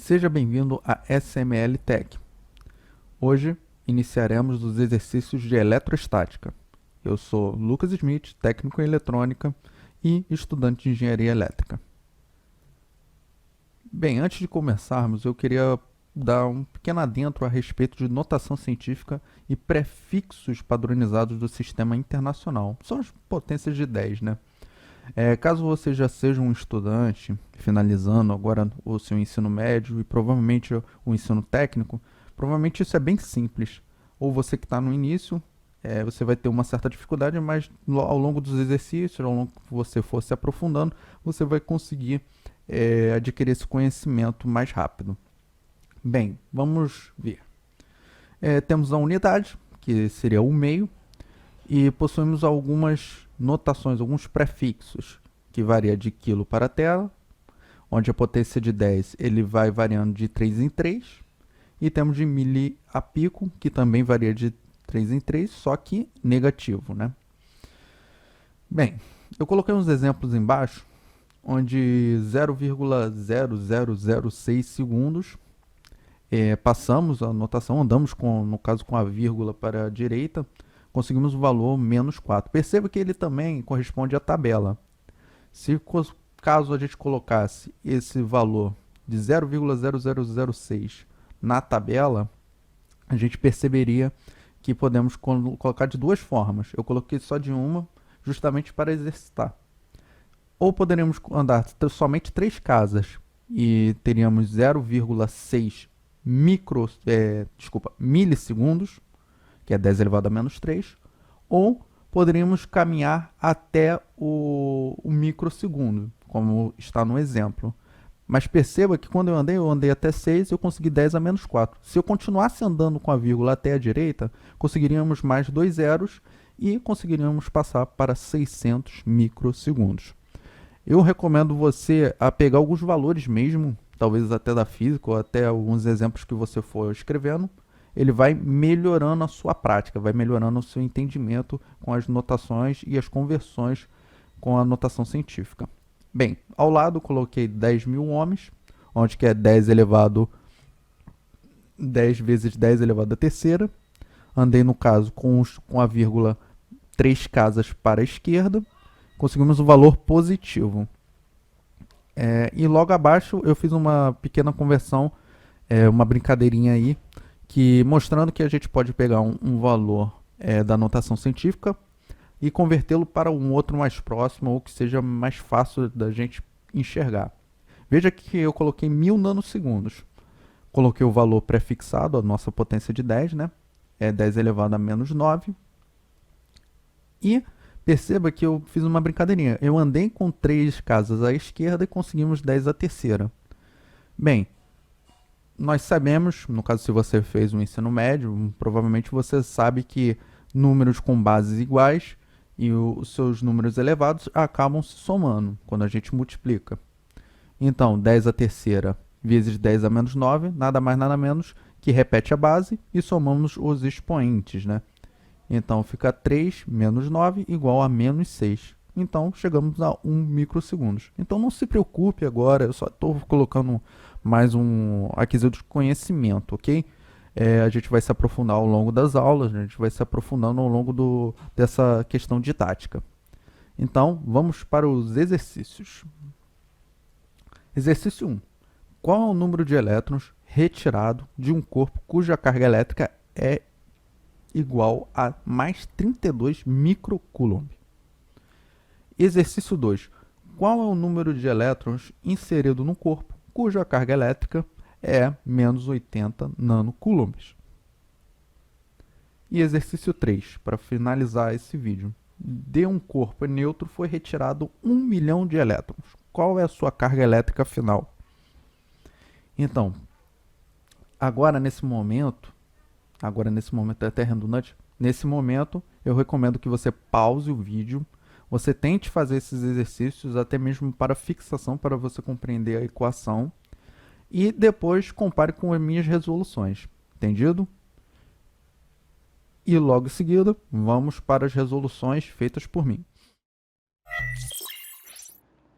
Seja bem-vindo a SML Tech. Hoje iniciaremos os exercícios de eletrostática. Eu sou Lucas Smith, técnico em eletrônica e estudante de engenharia elétrica. Bem, antes de começarmos, eu queria dar um pequeno adentro a respeito de notação científica e prefixos padronizados do sistema internacional. São as potências de 10, né? Caso você já seja um estudante, finalizando agora o seu ensino médio e provavelmente o ensino técnico, provavelmente isso é bem simples. Ou você que está no início, você vai ter uma certa dificuldade, mas ao longo dos exercícios, ao longo que você for se aprofundando, você vai conseguir adquirir esse conhecimento mais rápido. Bem, vamos ver. Temos a unidade, que seria o meio, e possuímos algumas notações, alguns prefixos, que varia de quilo para tera, onde a potência de 10 ele vai variando de 3 em 3, e temos de mili a pico, que também varia de 3 em 3, só que negativo, né? Bem, eu coloquei uns exemplos embaixo, onde 0,0006 segundos passamos a notação, andamos no caso com a vírgula para a direita, conseguimos o valor menos 4. Perceba que ele também corresponde à tabela. Se caso a gente colocasse esse valor de 0,0006 na tabela, a gente perceberia que podemos colocar de duas formas. Eu coloquei só de uma, justamente para exercitar. Ou poderíamos andar somente 3 casas e teríamos 0,6 milissegundos, que é 10 elevado a menos 3, ou poderíamos caminhar até o microsegundo, como está no exemplo. Mas perceba que quando eu andei até 6, eu consegui 10 a menos 4. Se eu continuasse andando com a vírgula até a direita, conseguiríamos mais 2 zeros e conseguiríamos passar para 600 microsegundos. Eu recomendo você a pegar alguns valores mesmo, talvez até da física ou até alguns exemplos que você for escrevendo. Ele vai melhorando a sua prática, vai melhorando o seu entendimento com as notações e as conversões com a notação científica. Bem, ao lado coloquei 10.000 ohms, onde que é 10 vezes 10 elevado à terceira. Andei, no caso, com a vírgula 3 casas para a esquerda. Conseguimos um valor positivo. E logo abaixo eu fiz uma pequena conversão, uma brincadeirinha aí, que mostrando que a gente pode pegar um valor da notação científica e convertê-lo para um outro mais próximo ou que seja mais fácil da gente enxergar. Veja que eu coloquei 1000 nanosegundos. Coloquei o valor prefixado, a nossa potência de 10, né? É 10 elevado a menos 9. E perceba que eu fiz uma brincadeirinha. Eu andei com 3 casas à esquerda e conseguimos 10 à terceira. Bem, nós sabemos, no caso se você fez um ensino médio, provavelmente você sabe que números com bases iguais e os seus números elevados acabam se somando quando a gente multiplica. Então, 10 à terceira vezes 10 a menos 9, nada mais nada menos que repete a base e somamos os expoentes, né? Então, fica 3 menos 9 igual a menos 6. Então, chegamos a 1 microsegundos. Então, não se preocupe agora, eu só estou colocando mais um aquisito de conhecimento, ok? A gente vai se aprofundar ao longo das aulas, a gente vai se aprofundando ao longo dessa questão didática. Então, vamos para os exercícios. Exercício 1. Qual é o número de elétrons retirado de um corpo cuja carga elétrica é igual a mais 32 microcoulomb? Exercício 2. Qual é o número de elétrons inserido no corpo cuja carga elétrica é menos 80 nanocoulombs? E exercício 3, para finalizar esse vídeo. De um corpo neutro foi retirado 1 milhão de elétrons. Qual é a sua carga elétrica final? Então, agora nesse momento é até redundante, nesse momento eu recomendo que você pause o vídeo, você tente fazer esses exercícios até mesmo para fixação, para você compreender a equação, e depois compare com as minhas resoluções, entendido? E logo em seguida, vamos para as resoluções feitas por mim.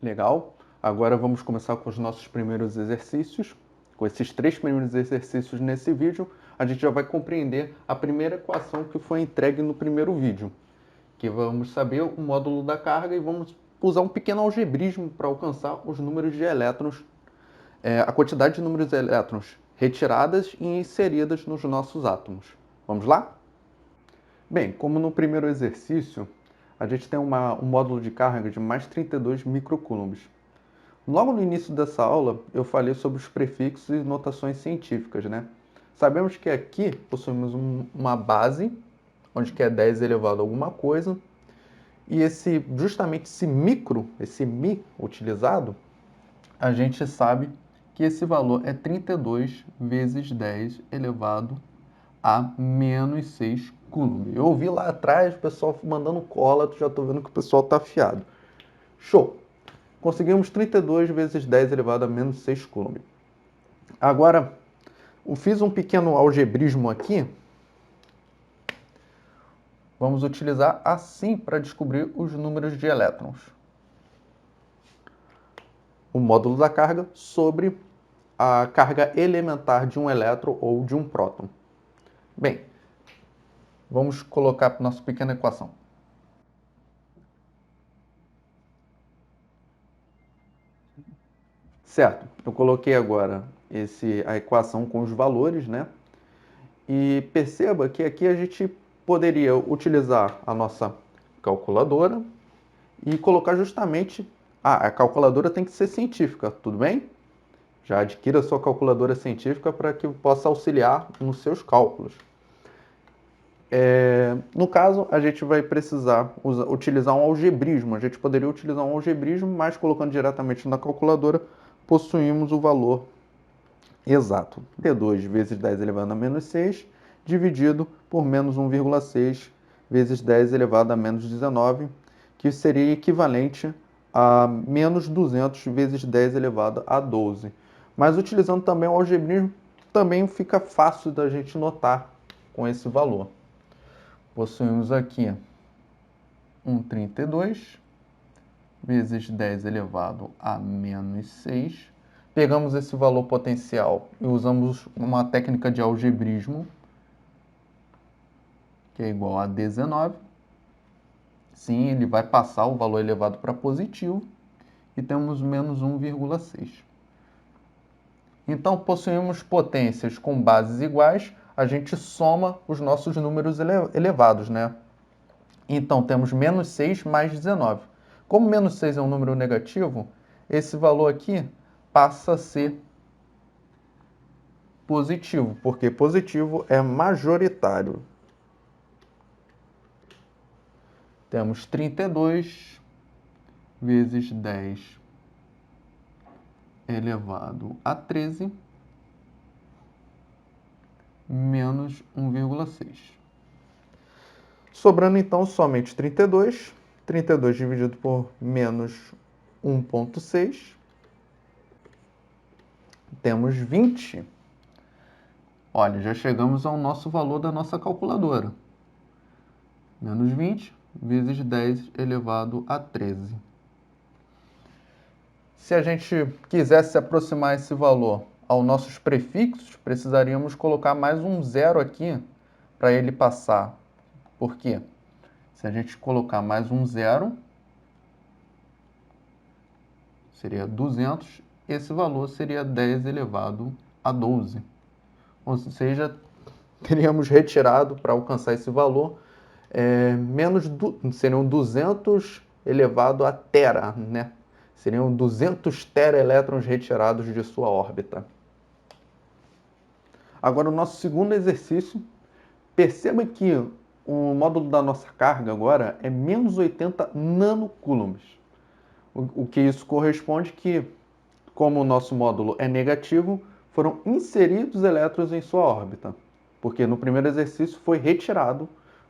Legal, agora vamos começar com os nossos primeiros exercícios. Com esses 3 primeiros exercícios nesse vídeo, a gente já vai compreender a primeira equação que foi entregue no primeiro vídeo, que vamos saber o módulo da carga e vamos usar um pequeno algebrismo para alcançar os números de elétrons, a quantidade de números de elétrons retiradas e inseridas nos nossos átomos. Vamos lá? Bem, como no primeiro exercício, a gente tem um módulo de carga de mais 32 microcoulombs. Logo no início dessa aula, eu falei sobre os prefixos e notações científicas, né? Sabemos que aqui possuímos uma base, onde que é 10 elevado a alguma coisa, e justamente esse micro, esse mi utilizado, a gente sabe que esse valor é 32 vezes 10 elevado a menos 6 coulomb. Eu ouvi lá atrás o pessoal mandando cola, já estou vendo que o pessoal está afiado. Show! Conseguimos 32 vezes 10 elevado a menos 6 coulomb. Agora, eu fiz um pequeno algebrismo aqui. Vamos utilizar assim para descobrir os números de elétrons. O módulo da carga sobre a carga elementar de um elétron ou de um próton. Bem, vamos colocar a nossa pequena equação. Certo, eu coloquei agora a equação com os valores, né? E perceba que aqui a gente poderia utilizar a nossa calculadora e colocar justamente... a calculadora tem que ser científica, tudo bem? Já adquira a sua calculadora científica para que possa auxiliar nos seus cálculos. No caso, a gente vai precisar utilizar um algebrismo. A gente poderia utilizar um algebrismo, mas colocando diretamente na calculadora, possuímos o valor exato. T2 vezes 10 elevado a menos 6, dividido por menos 1,6 vezes 10 elevado a menos 19, que seria equivalente a menos 200 vezes 10 elevado a 12. Mas utilizando também o algebrismo, também fica fácil da gente notar com esse valor. Possuímos aqui 1,32 vezes 10 elevado a menos 6. Pegamos esse valor potencial e usamos uma técnica de algebrismo, que é igual a 19. Sim, ele vai passar o valor elevado para positivo e temos menos 1,6. Então, possuímos potências com bases iguais, a gente soma os nossos números elevados, né? Então, temos menos 6 mais 19. Como menos 6 é um número negativo, esse valor aqui passa a ser positivo, porque positivo é majoritário. Temos 32 vezes 10 elevado a 13 menos 1,6. Sobrando então somente 32. 32 dividido por menos 1,6. Temos 20. Olha, já chegamos ao nosso valor da nossa calculadora. Menos 20 vezes 10 elevado a 13. Se a gente quisesse aproximar esse valor aos nossos prefixos, precisaríamos colocar mais um zero aqui para ele passar. Por quê? Se a gente colocar mais um zero, seria 200, esse valor seria 10 elevado a 12. Ou seja, teríamos retirado para alcançar esse valor, seriam 200 elevado a tera, né? Seriam 200 teraelétrons retirados de sua órbita. Agora, o nosso segundo exercício, perceba que o módulo da nossa carga agora é menos 80 nanocoulombs. O que isso corresponde que, como o nosso módulo é negativo, foram inseridos elétrons em sua órbita. Porque no primeiro exercício foi retirado,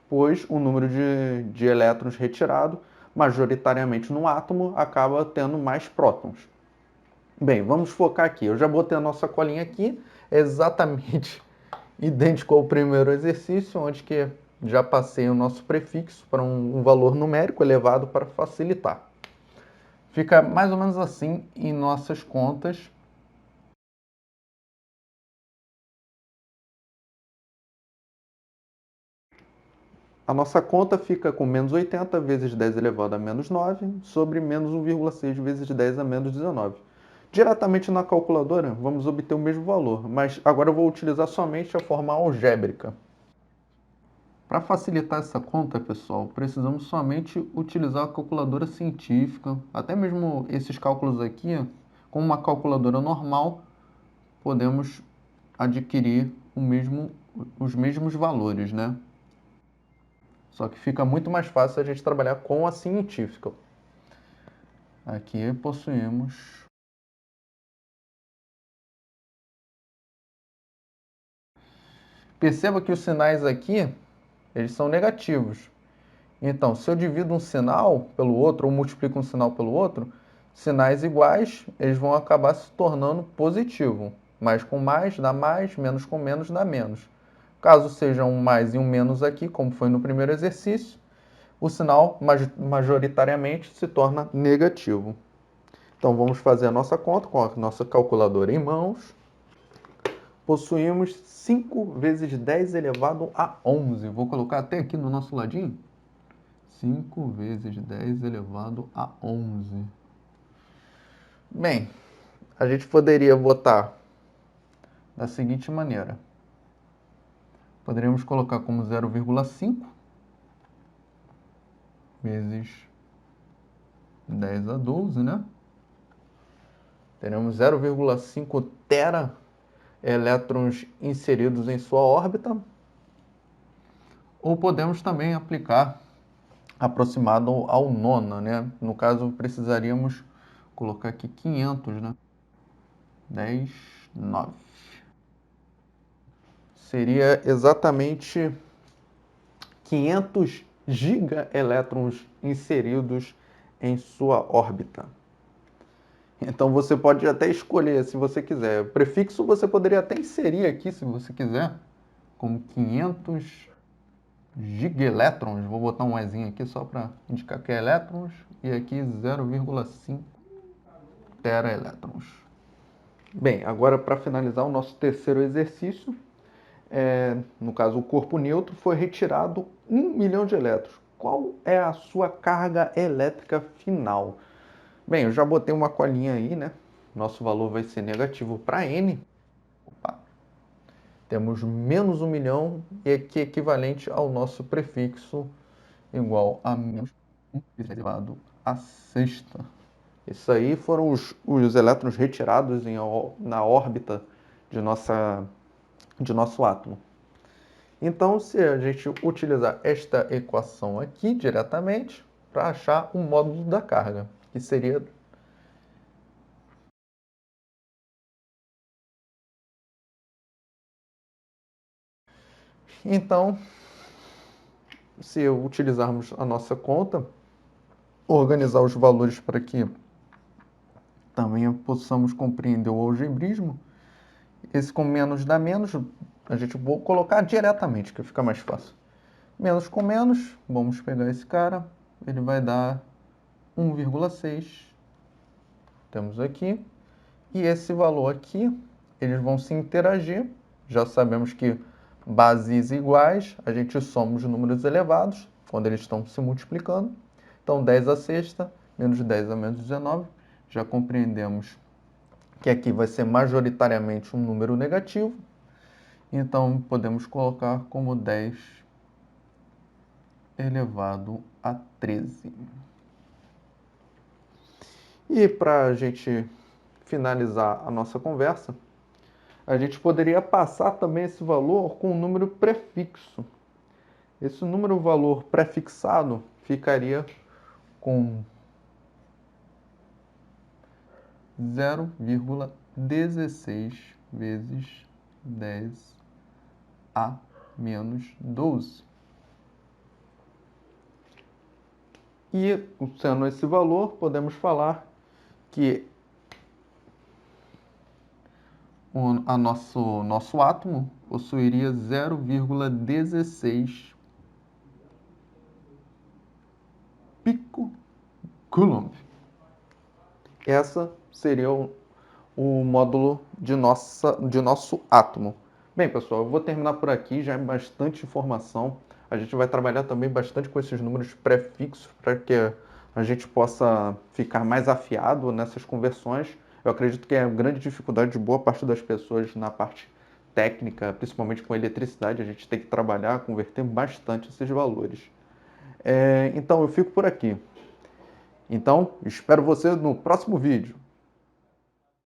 pois o número de elétrons retirado, majoritariamente no átomo, acaba tendo mais prótons. Bem, vamos focar aqui. Eu já botei a nossa colinha aqui, é exatamente idêntico ao primeiro exercício, onde que já passei o nosso prefixo para um valor numérico elevado para facilitar. Fica mais ou menos assim em nossas contas. a nossa conta fica com menos 80 vezes 10 elevado a menos 9 sobre menos 1,6 vezes 10 a menos 19. Diretamente na calculadora, vamos obter o mesmo valor, mas agora eu vou utilizar somente a forma algébrica. Para facilitar essa conta, pessoal, precisamos somente utilizar a calculadora científica. Até mesmo esses cálculos aqui, com uma calculadora normal, podemos adquirir os mesmos valores, né? Só que fica muito mais fácil a gente trabalhar com a científica. Aqui possuímos... Perceba que os sinais aqui, eles são negativos. Então, se eu divido um sinal pelo outro ou multiplico um sinal pelo outro, sinais iguais, eles vão acabar se tornando positivo. Mais com mais dá mais, menos com menos dá menos. Caso seja um mais e um menos aqui, como foi no primeiro exercício, o sinal majoritariamente se torna negativo. Então vamos fazer a nossa conta com a nossa calculadora em mãos. Possuímos 5 vezes 10 elevado a 11. Vou colocar até aqui no nosso ladinho. 5 vezes 10 elevado a 11. Bem, a gente poderia botar da seguinte maneira. Poderíamos colocar como 0,5 vezes 10 a 12, né? Teremos 0,5 tera elétrons inseridos em sua órbita. Ou podemos também aplicar aproximado ao nona, né? No caso, precisaríamos colocar aqui 500, né? 10, 9. Seria exatamente 500 gigaelétrons inseridos em sua órbita. Então você pode até escolher se você quiser. O prefixo você poderia até inserir aqui se você quiser, como 500 gigaelétrons. Vou botar um ezinho aqui só para indicar que é elétrons e aqui 0,5 teraelétrons. Bem, agora para finalizar o nosso terceiro exercício, no caso o corpo neutro, foi retirado 1 milhão de elétrons. Qual é a sua carga elétrica final? Bem, eu já botei uma colinha aí, né? Nosso valor vai ser negativo para N. Opa. Temos menos 1 milhão, e aqui é equivalente ao nosso prefixo igual a menos 1 elevado à sexta. Isso aí foram os elétrons retirados na órbita de nosso átomo. Então, se a gente utilizar esta equação aqui diretamente para achar o módulo da carga, que seria então, se utilizarmos a nossa conta, organizar os valores para que também possamos compreender o algebrismo, esse com menos dá menos, a gente vou colocar diretamente, que fica mais fácil. Menos com menos, vamos pegar esse cara, ele vai dar 1,6. Temos aqui. E esse valor aqui, eles vão se interagir. Já sabemos que bases iguais, a gente soma os números elevados, quando eles estão se multiplicando. Então, 10 a sexta, menos 10 a menos 19. Já compreendemos que aqui vai ser majoritariamente um número negativo. Então, podemos colocar como 10 elevado a 13. E para a gente finalizar a nossa conversa, a gente poderia passar também esse valor com um número prefixo. Esse número valor prefixado ficaria com 0,16 vezes 10 a menos 12. E, sendo esse valor, podemos falar que nosso átomo possuiria 0,16 picocoulomb. Essa seria o módulo de nosso átomo. Bem, pessoal, eu vou terminar por aqui, já é bastante informação. A gente vai trabalhar também bastante com esses números pré-fixos para que a gente possa ficar mais afiado nessas conversões. Eu acredito que é a grande dificuldade de boa parte das pessoas na parte técnica, principalmente com eletricidade, a gente tem que trabalhar, converter bastante esses valores. Então, eu fico por aqui. Então, espero você no próximo vídeo.